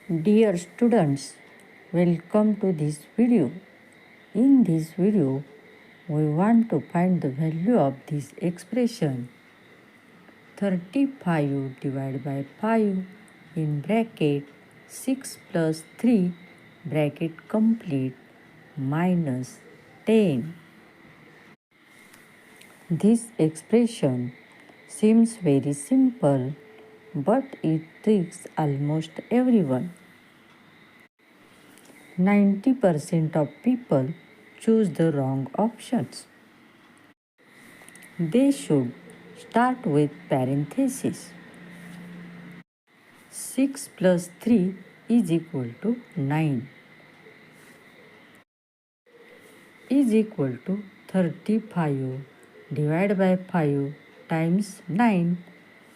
Dear students, welcome to this video. In this video, we want to find the value of this expression 35 divided by 5 in bracket 6 plus 3 bracket complete minus 10. This expression seems very simple, but it tricks almost everyone. 90% of people choose the wrong options. They should start with parenthesis. 6 plus 3 is equal to 9 is equal to 35 divided by 5 times 9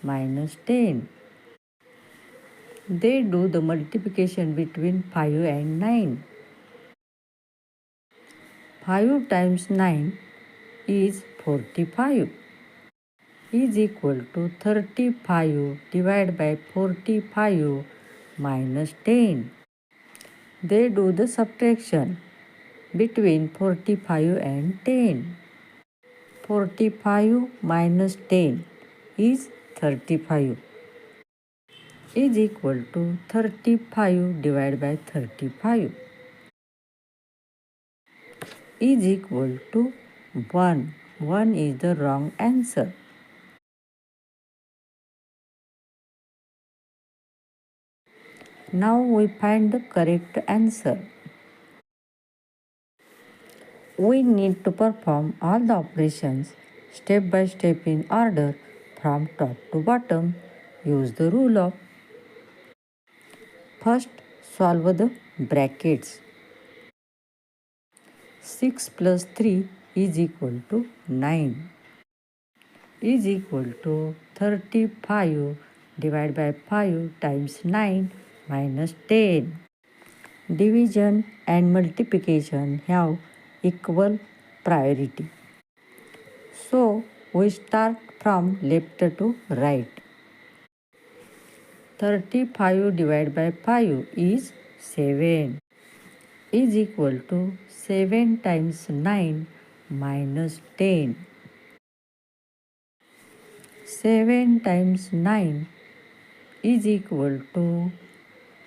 minus 10. They do the multiplication between 5 and 9. 5 times 9 is 45 is equal to 35 divided by 45 minus 10. They do the subtraction between 45 and 10. 45 minus 10 is 35 is equal to 35 divided by 35 is equal to 1. 1 is the wrong answer. Now we find the correct answer. We need to perform all the operations step by step in order from top to bottom. Use the rule of first solve the brackets. 6 plus 3 is equal to 9 is equal to 35 divided by 5 times 9 minus 10. Division and multiplication have equal priority. So we start from left to right. 35 divided by 5 is 7 is equal to 7 times 9 minus 10. 7 times 9 is equal to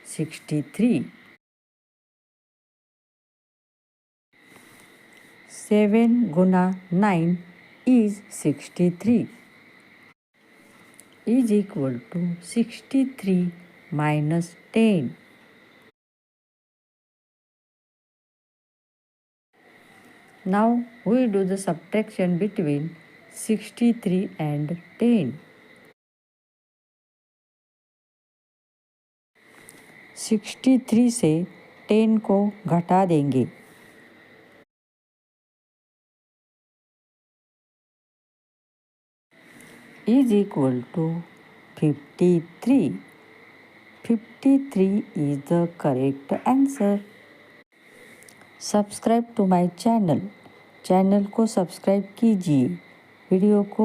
63. 7 guna 9 is 63 is equal to 63 minus 10. Now we do the subtraction between 63 and 10. 63 से 10 को घटा देंगे. Is equal to 53. 53 is the correct answer. Subscribe to my channel को subscribe कीजिए. Video को